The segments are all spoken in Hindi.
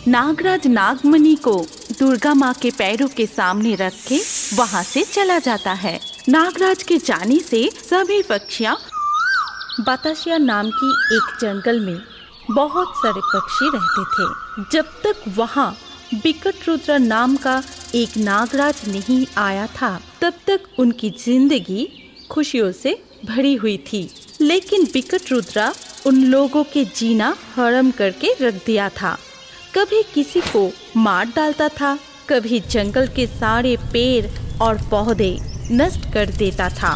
नागराज नागमणि को दुर्गा माँ के पैरों के सामने रख के वहाँ से चला जाता है। नागराज के जाने से सभी पक्षियाँ बतासिया नाम की एक जंगल में बहुत सारे पक्षी रहते थे। जब तक वहाँ बिकट रुद्र नाम का एक नागराज नहीं आया था, तब तक उनकी जिंदगी खुशियों से भरी हुई थी। लेकिन बिकट रुद्र उन लोगों के जीना हराम करके रख दिया था। कभी किसी को मार डालता था, कभी जंगल के सारे पेड़ और पौधे नष्ट कर देता था।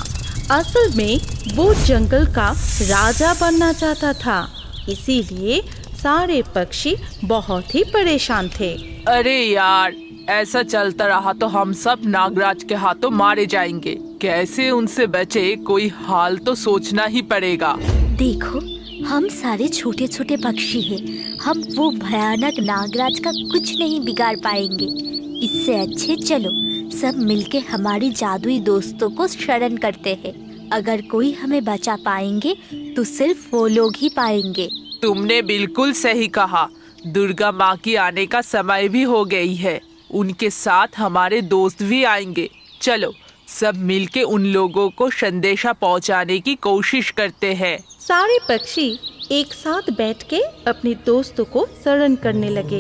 असल में वो जंगल का राजा बनना चाहता था, इसीलिए सारे पक्षी बहुत ही परेशान थे। अरे यार, ऐसा चलता रहा तो हम सब नागराज के हाथों मारे जाएंगे। कैसे उनसे बचे, कोई हाल तो सोचना ही पड़ेगा। देखो, हम सारे छोटे छोटे पक्षी हैं। हम वो भयानक नागराज का कुछ नहीं बिगाड़ पाएंगे। इससे अच्छे चलो सब मिलके हमारी जादुई दोस्तों को शरण करते हैं। अगर कोई हमें बचा पाएंगे तो सिर्फ वो लोग ही पाएंगे। तुमने बिल्कुल सही कहा। दुर्गा माँ की आने का समय भी हो गई है। उनके साथ हमारे दोस्त भी आएंगे। चलो सब मिलके उन लोगों को संदेशा पहुँचाने की कोशिश करते हैं। सारे पक्षी एक साथ बैठ के अपने दोस्तों को शरण करने लगे।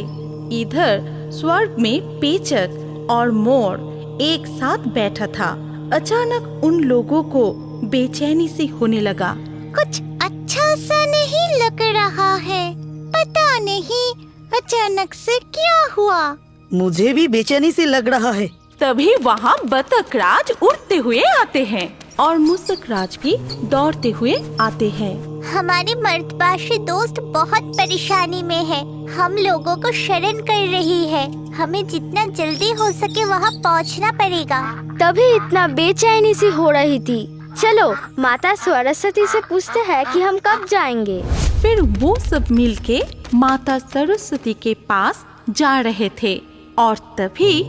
इधर स्वर्ग में पेचक और मोर एक साथ बैठा था। अचानक उन लोगों को बेचैनी सी होने लगा। कुछ अच्छा सा नहीं लग रहा है, पता नहीं अचानक से क्या हुआ। मुझे भी बेचैनी सी लग रहा है। तभी वहाँ बतख राज उड़ते हुए आते हैं और मूसक राज भी दौड़ते हुए आते हैं। हमारे मर्दबाशी दोस्त बहुत परेशानी में है। हम लोगों को शरण कर रही है। हमें जितना जल्दी हो सके वहाँ पहुँचना पड़ेगा। तभी इतना बेचैनी सी हो रही थी। चलो माता सरस्वती से पूछते हैं कि हम कब जाएंगे। फिर वो सब मिलके माता सरस्वती के पास जा रहे थे और तभी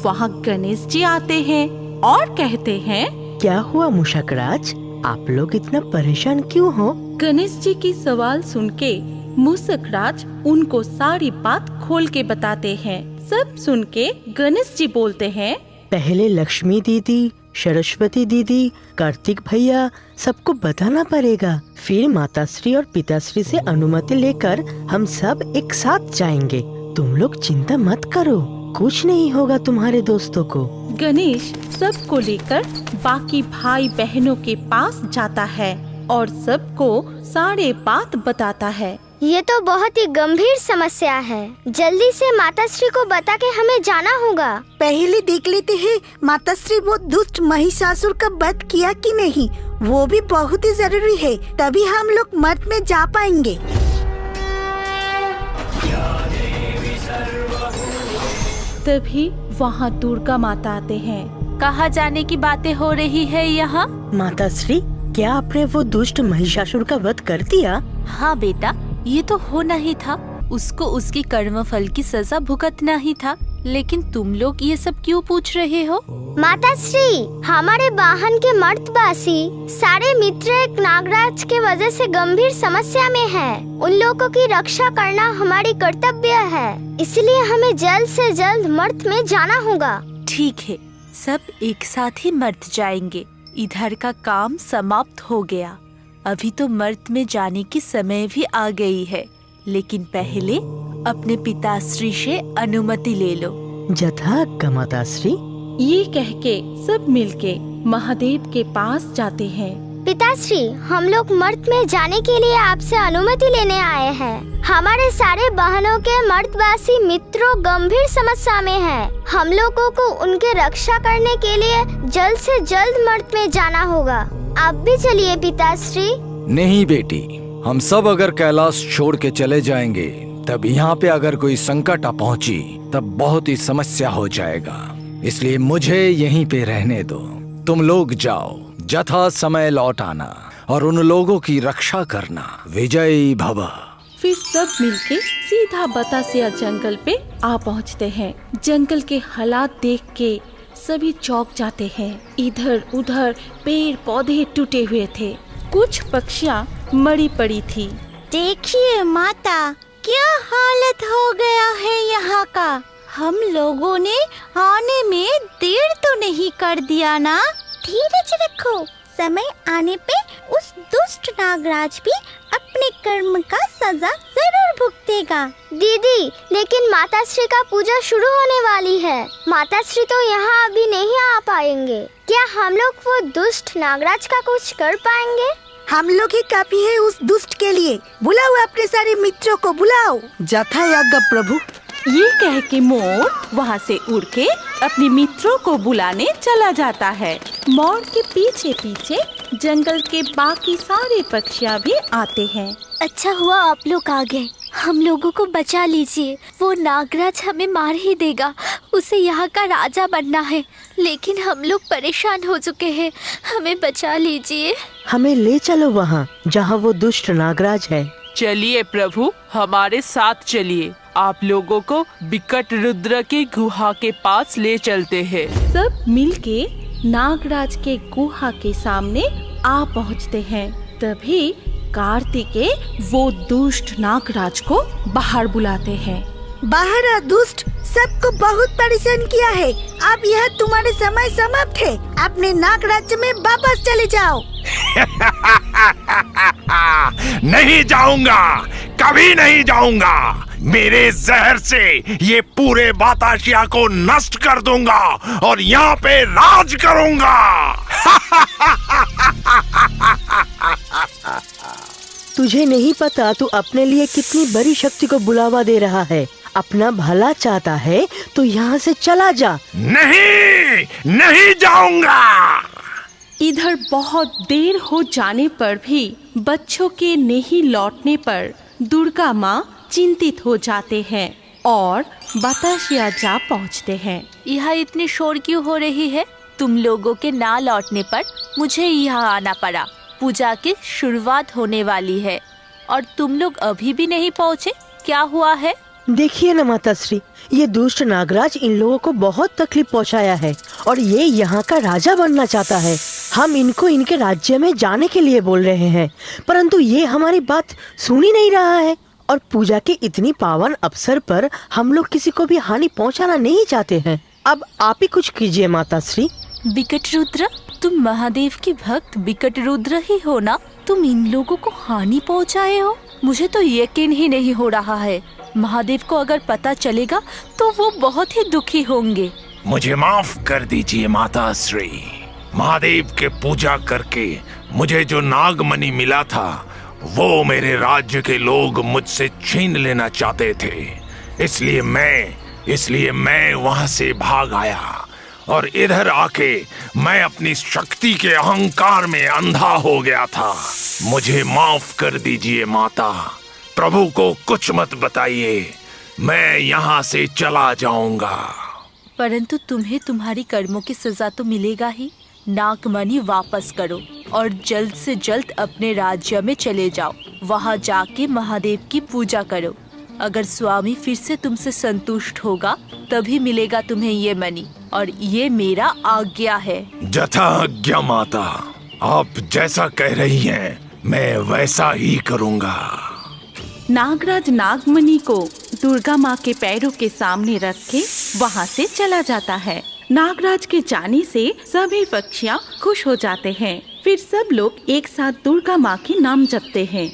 वहाँ गणेश जी आते हैं और कहते हैं, क्या हुआ मूषक राज, आप लोग इतना परेशान क्यों हो? गणेश जी की सवाल सुन के मूसक राज उनको सारी बात खोल के बताते हैं। सब सुन के गणेश जी बोलते हैं, पहले लक्ष्मी दीदी, सरस्वती दीदी, कार्तिक भैया सबको बताना पड़ेगा। फिर माताश्री और पिताश्री से अनुमति लेकर हम सब एक साथ जाएंगे। तुम लोग चिंता मत करो, कुछ नहीं होगा तुम्हारे दोस्तों को। गणेश सबको लेकर बाकी भाई बहनों के पास जाता है और सबको सारे बात बताता है। ये तो बहुत ही गंभीर समस्या है। जल्दी से माताश्री को बता के हमें जाना होगा। पहले देख लेते हैं माताश्री वो दुष्ट महिषासुर का वध किया कि नहीं, वो भी बहुत ही जरूरी है, तभी हम लोग मठ में जा पाएंगे। तभी वहाँ दुर्गा माता आते हैं। कहाँ जाने की बातें हो रही है यहाँ? माताश्री, क्या आपने वो दुष्ट महिषासुर का वध कर दिया? हाँ बेटा, ये तो होना ही था। उसको उसकी कर्मफल की सजा भुगतना ही था। लेकिन तुम लोग ये सब क्यों पूछ रहे हो? माताश्री, हमारे वाहन के मर्दबासी सारे मित्र एक नागराज के वजह से गंभीर समस्या में हैं। उन लोगों की रक्षा करना हमारी कर्तव्य है, इसलिए हमें जल्द से जल्द मर्त में जाना होगा। ठीक है, सब एक साथ ही मर्त जाएंगे। इधर का काम समाप्त हो गया। अभी तो मर्त में जाने की समय भी आ गई है, लेकिन पहले अपने पिताश्री से अनुमति ले लो। जथा माताश्री। ये कह के सब मिलके महादेव के पास जाते हैं। पिताश्री, हम लोग मर्त में जाने के लिए आपसे अनुमति लेने आए हैं। हमारे सारे बहनों के मर्दवासी मित्रों गंभीर समस्या में हैं। हम लोगों को उनके रक्षा करने के लिए जल्द से जल्द मर्त में जाना होगा। आप भी चलिए पिताश्री। नहीं बेटी, हम सब अगर कैलाश छोड़ के चले जाएंगे तब यहाँ पे अगर कोई संकट आ पहुँची तब बहुत ही समस्या हो जाएगा। इसलिए मुझे यहीं पे रहने दो। तुम लोग जाओ, जथा समय लौट आना और उन लोगों की रक्षा करना। विजयी भव। फिर सब मिलके सीधा बतासिया जंगल पे आ पहुँचते हैं। जंगल के हालात देख के सभी चौंक जाते हैं। इधर उधर पेड़ पौधे टूटे हुए थे, कुछ पक्षियाँ मरी पड़ी थी। देखिए माता, क्या हालत हो गया है काका, हम लोगों ने आने में देर तो नहीं कर दिया ना? धीरज रखो, समय आने पे उस दुष्ट नागराज भी अपने कर्म का सजा जरूर भुगतेगा। दीदी, लेकिन माताश्री का पूजा शुरू होने वाली है। माताश्री तो यहाँ अभी नहीं आ पाएंगे। क्या हम लोग वो दुष्ट नागराज का कुछ कर पाएंगे? हम लोग ही काफी है उस दुष्ट के लिए। बुलाओ अपने सारे मित्रों को, बुलाओ। जथायाज्ञा प्रभु। ये कह के मोर वहाँ से उड़ के अपने मित्रों को बुलाने चला जाता है। मोर के पीछे पीछे जंगल के बाकी सारे पक्षियाँ भी आते हैं। अच्छा हुआ आप लोग आ गए, हम लोगों को बचा लीजिए। वो नागराज हमें मार ही देगा, उसे यहाँ का राजा बनना है, लेकिन हम लोग परेशान हो चुके हैं, हमें बचा लीजिए। हमें ले चलो वहाँ जहाँ वो दुष्ट नागराज है। चलिए प्रभु, हमारे साथ चलिए। आप लोगों को विकट रुद्र की गुहा के पास ले चलते हैं। सब मिलके नागराज के गुहा के सामने आ पहुँचते हैं। तभी कार्तिकेय वो दुष्ट नागराज को बाहर बुलाते हैं। बाहर आ दुष्ट, सबको बहुत परेशान किया है। अब यह तुम्हारे समय समाप्त है। अपने नाग राज्य में वापस चले जाओ। नहीं जाऊंगा, कभी नहीं जाऊंगा। मेरे जहर से ये पूरे बताशिया को नष्ट कर दूंगा और यहाँ पे राज करूंगा। तुझे नहीं पता तू अपने लिए कितनी बड़ी शक्ति को बुलावा दे रहा है। अपना भला चाहता है तो यहाँ से चला जा। नहीं, नहीं जाऊंगा। इधर बहुत देर हो जाने पर भी बच्चों के नहीं लौटने पर दुर्गा माँ चिंतित हो जाते हैं और बताशिया जा पहुँचते हैं। यहाँ इतनी शोर क्यों हो रही है? तुम लोगों के ना लौटने पर मुझे यहाँ आना पड़ा। पूजा की शुरुआत होने वाली है और तुम लोग अभी भी नहीं पहुँचे, क्या हुआ है? देखिए ना माताश्री, ये दुष्ट नागराज इन लोगों को बहुत तकलीफ पहुंचाया है और ये यहाँ का राजा बनना चाहता है। हम इनको इनके राज्य में जाने के लिए बोल रहे हैं, परंतु ये हमारी बात सुन ही नहीं रहा है। और पूजा के इतनी पावन अवसर पर हम लोग किसी को भी हानि पहुंचाना नहीं चाहते हैं। अब आप ही कुछ कीजिए माताश्री। विकट रुद्र, तुम महादेव के भक्त विकट रुद्र ही हो ना? तुम इन लोगों को हानि पहुंचाए हो? मुझे तो यकीन ही नहीं हो रहा है। महादेव को अगर पता चलेगा तो वो बहुत ही दुखी होंगे। मुझे माफ कर दीजिए माताश्री। महादेव के पूजा करके मुझे जो नागमणि मिला था वो मेरे राज्य के लोग मुझसे छीन लेना चाहते थे। इसलिए मैं वहां से भाग आया और इधर आके मैं अपनी शक्ति के अहंकार में अंधा हो गया था। मुझे माफ कर दीजिए माता। प्रभु को कुछ मत बताइए, मैं यहाँ से चला जाऊंगा। परंतु तुम्हें तुम्हारी कर्मों की सजा तो मिलेगा ही। नागमणि वापस करो और जल्द से जल्द अपने राज्य में चले जाओ। वहाँ जाके महादेव की पूजा करो। अगर स्वामी फिर से तुमसे संतुष्ट होगा तभी मिलेगा तुम्हें ये मणि, और ये मेरा आज्ञा है। जथा आज्ञा माता, आप जैसा कह रही हैं मैं वैसा ही करूँगा। नागराज नागमणि को दुर्गा माँ के पैरों के सामने रख के वहाँ से चला जाता है। नागराज के जाने से सभी पक्षियाँ खुश हो जाते हैं। फिर सब लोग एक साथ दुर्गा माँ के नाम जपते हैं।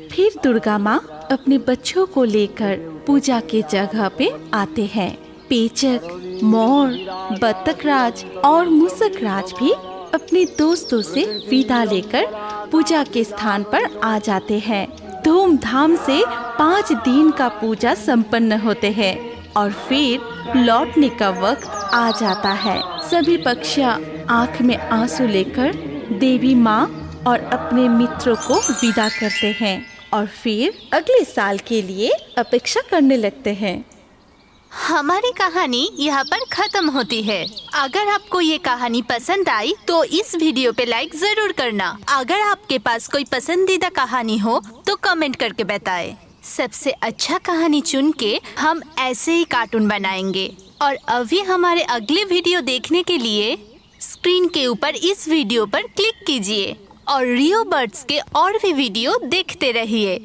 फिर दुर्गा माँ अपने बच्चों को लेकर पूजा के जगह पे आते हैं। पेचक, मोर, बत्तखराज और मूसकराज भी अपने दोस्तों से विदा लेकर पूजा के स्थान पर आ जाते हैं। धूमधाम से 5 दिन का पूजा संपन्न होते हैं और फिर लौटने का वक्त आ जाता है। सभी पक्षियाँ आँख में आंसू लेकर देवी माँ और अपने मित्रों को विदा करते हैं और फिर अगले साल के लिए अपेक्षा करने लगते हैं। हमारी कहानी यहाँ पर खत्म होती है। अगर आपको ये कहानी पसंद आई तो इस वीडियो पे लाइक जरूर करना। अगर आपके पास कोई पसंदीदा कहानी हो तो कमेंट करके बताएं। सबसे अच्छा कहानी चुन के हम ऐसे ही कार्टून बनाएंगे। और अभी हमारे अगले वीडियो देखने के लिए स्क्रीन के ऊपर इस वीडियो पर क्लिक कीजिए और रियो बर्ड्स के और भी वीडियो देखते रहिए।